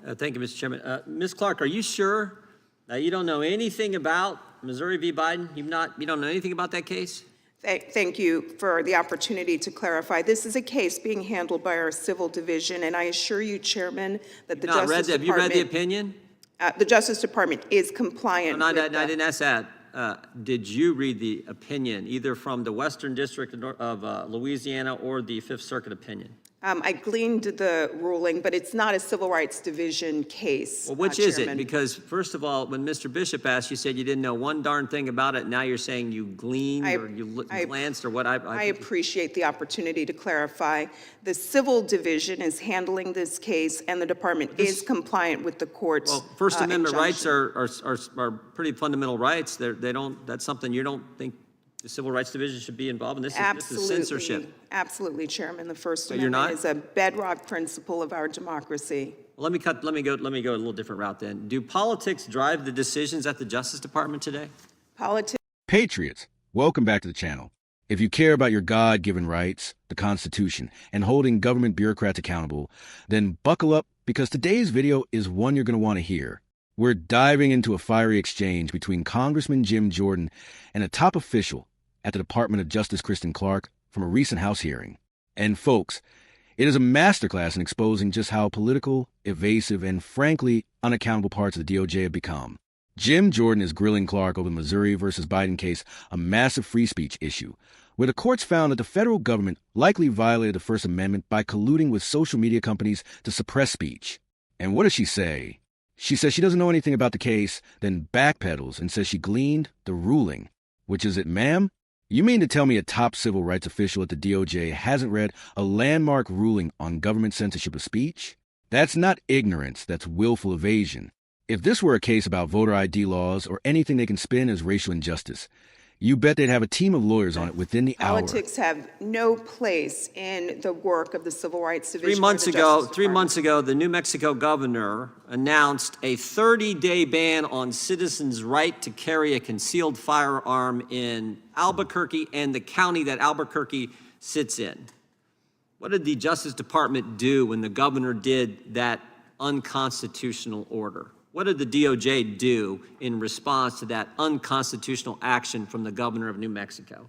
Thank you, Mr. Chairman. Ms. Clarke, are you sure that you don't know anything about Missouri v. Biden? You don't know anything about that case? Thank you for the opportunity to clarify. This is a case being handled by our civil division, and I assure you, Chairman, that the Justice Department... Have you read the opinion? The Justice Department is compliant I didn't ask that. Did you read the opinion, either from the Western District of Louisiana or the Fifth Circuit opinion? I gleaned the ruling, but it's not a Civil Rights Division case. Well, which is it? Because, first of all, when Mr. Bishop asked, you said you didn't know one darn thing about it. Now you're saying you gleaned or you glanced or what? I appreciate the opportunity to clarify. The Civil Division is handling this case, and the department is compliant with the court's First Amendment injunction. rights are pretty fundamental rights. That's something you don't think the Civil Rights Division should be involved in. This is censorship. Absolutely, Chairman. The First Amendment is a bedrock principle of our democracy. Well, let me go a little different route then. Do politics drive the decisions at the Justice Department today? Patriots, welcome back to the channel. If you care about your God-given rights, the Constitution, and holding government bureaucrats accountable, then buckle up because today's video is one you're going to want to hear. We're diving into a fiery exchange between Congressman Jim Jordan and a top official at the Department of Justice, Kristen Clarke, from a recent House hearing. And folks, it is a masterclass in exposing just how political, evasive, and frankly unaccountable parts of the DOJ have become. Jim Jordan is grilling Clarke over the Missouri versus Biden case, a massive free speech issue, where the courts found that the federal government likely violated the First Amendment by colluding with social media companies to suppress speech. And what does she say? She says she doesn't know anything about the case, then backpedals and says she gleaned the ruling. Which is it, ma'am? You mean to tell me a top civil rights official at the DOJ hasn't read a landmark ruling on government censorship of speech? That's not ignorance, that's willful evasion. If this were a case about voter ID laws or anything they can spin as racial injustice, you bet they'd have a team of lawyers on it within the hour. Politics have no place in the work of the Civil Rights Division. 3 months ago, the New Mexico governor announced a 30-day ban on citizens' right to carry a concealed firearm in Albuquerque and the county that Albuquerque sits in. What did the Justice Department do when the governor did that unconstitutional order? What did the DOJ do in response to that unconstitutional action from the governor of New Mexico?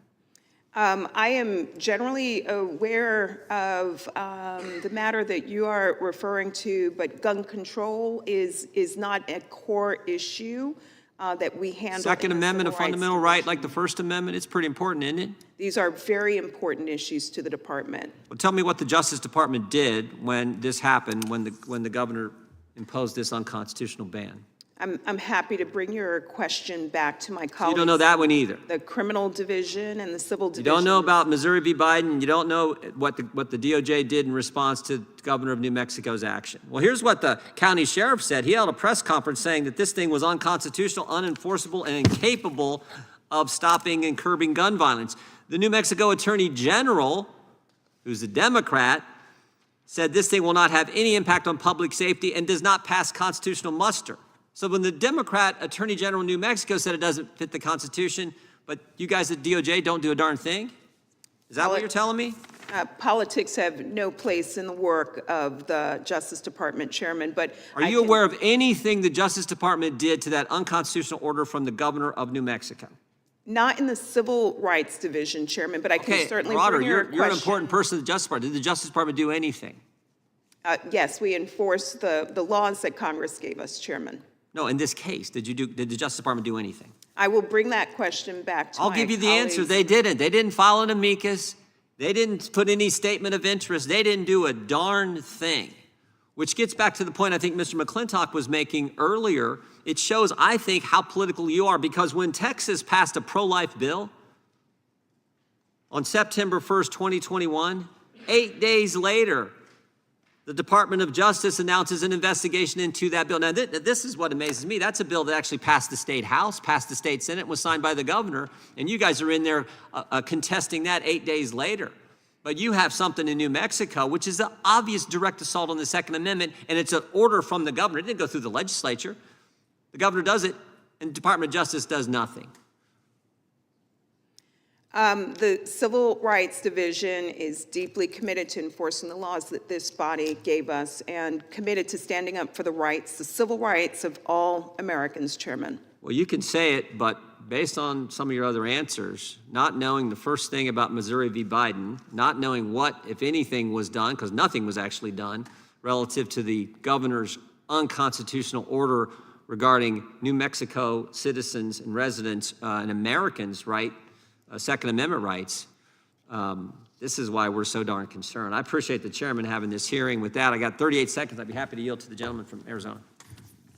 I am generally aware of the matter that you are referring to, but gun control is not a core issue that we handle. Second Amendment, a fundamental right like the First Amendment, it's pretty important, isn't it? These are very important issues to the department. Well, tell me what the Justice Department did when this happened, when the governor imposed this unconstitutional ban. I'm happy to bring your question back to my colleagues. You don't know that one either. The criminal division and the civil division. You don't know about Missouri v. Biden. You don't know what the DOJ did in response to the governor of New Mexico's action. Well, here's what the county sheriff said. He held a press conference saying that this thing was unconstitutional, unenforceable, and incapable of stopping and curbing gun violence. The New Mexico Attorney General, who's a Democrat, said this thing will not have any impact on public safety and does not pass constitutional muster. So when the Democrat Attorney General of New Mexico said it doesn't fit the Constitution, but you guys at DOJ don't do a darn thing? Is that what you're telling me? Politics have no place in the work of the Justice Department, Chairman, but are you aware of anything the Justice Department did to that unconstitutional order from the governor of New Mexico? Not in the Civil Rights Division, Chairman, but I can certainly bring your question. You're an important person in the Justice Department. Did the Justice Department do anything? Yes, we enforce the laws that Congress gave us, Chairman. No, in this case, did the Justice Department do anything? I will bring that question back to my colleagues. I'll give you the answer. They didn't. They didn't file an amicus. They didn't put any statement of interest. They didn't do a darn thing, which gets back to the point I think Mr. McClintock was making earlier. It shows, I think, how political you are, because when Texas passed a pro-life bill on September 1st, 2021, 8 days later, the Department of Justice announces an investigation into that bill. Now, this is what amazes me. That's a bill that actually passed the state House, passed the state Senate, was signed by the governor, and you guys are in there contesting that 8 days later. But you have something in New Mexico, which is an obvious direct assault on the Second Amendment, and it's an order from the governor. It didn't go through the legislature. The governor does it, and the Department of Justice does nothing. The Civil Rights Division is deeply committed to enforcing the laws that this body gave us and committed to standing up for the rights, the civil rights of all Americans, Chairman. Well, you can say it, but based on some of your other answers, not knowing the first thing about Missouri v. Biden, not knowing what, if anything, was done, because nothing was actually done, relative to the governor's unconstitutional order regarding New Mexico citizens and residents and Americans' Second Amendment rights. This is why we're so darn concerned. I appreciate the chairman having this hearing. With that, I got 38 seconds. I'd be happy to yield to the gentleman from Arizona.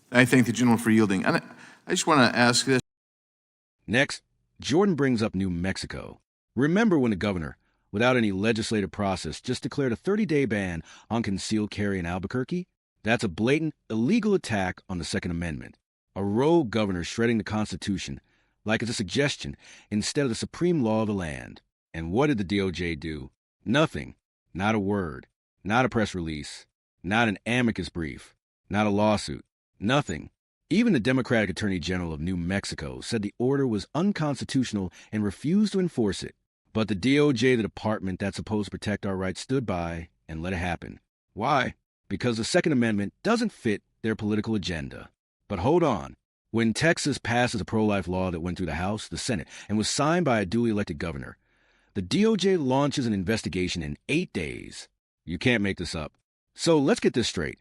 I thank the gentleman for yielding. And I just want to ask this. Next, Jordan brings up New Mexico. Remember when the governor, without any legislative process, just declared a 30-day ban on concealed carry in Albuquerque? That's a blatant, illegal attack on the Second Amendment. A rogue governor shredding the Constitution like it's a suggestion instead of the supreme law of the land. And what did the DOJ do? Nothing. Not a word. Not a press release. Not an amicus brief. Not a lawsuit. Nothing. Even the Democratic Attorney General of New Mexico said the order was unconstitutional and refused to enforce it. But the DOJ, the department that's supposed to protect our rights, stood by and let it happen. Why? Because the Second Amendment doesn't fit their political agenda. But hold on. When Texas passes a pro-life law that went through the House, the Senate, and was signed by a duly elected governor, the DOJ launches an investigation in 8 days. You can't make this up. So let's get this straight.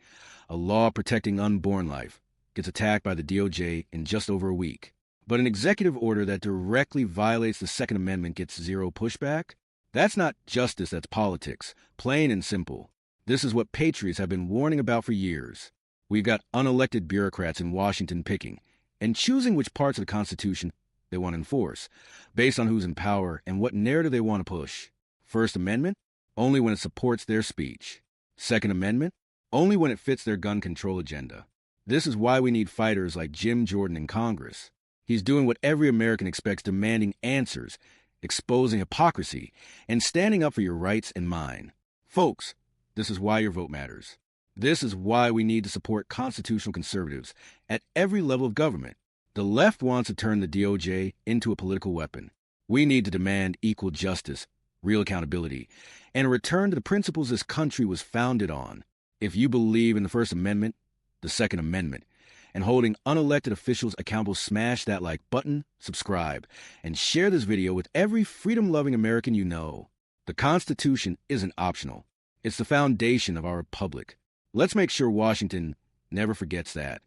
A law protecting unborn life gets attacked by the DOJ in just over a week. But an executive order that directly violates the Second Amendment gets zero pushback? That's not justice, that's politics. Plain and simple. This is what patriots have been warning about for years. We've got unelected bureaucrats in Washington picking and choosing which parts of the Constitution they want to enforce, based on who's in power and what narrative they want to push. First Amendment? Only when it supports their speech. Second Amendment? Only when it fits their gun control agenda. This is why we need fighters like Jim Jordan in Congress. He's doing what every American expects, demanding answers, exposing hypocrisy, and standing up for your rights and mine. Folks, this is why your vote matters. This is why we need to support constitutional conservatives at every level of government. The left wants to turn the DOJ into a political weapon. We need to demand equal justice, real accountability, and a return to the principles this country was founded on. If you believe in the First Amendment, the Second Amendment, and holding unelected officials accountable, smash that like button, subscribe, and share this video with every freedom-loving American you know. The Constitution isn't optional. It's the foundation of our republic. Let's make sure Washington never forgets that.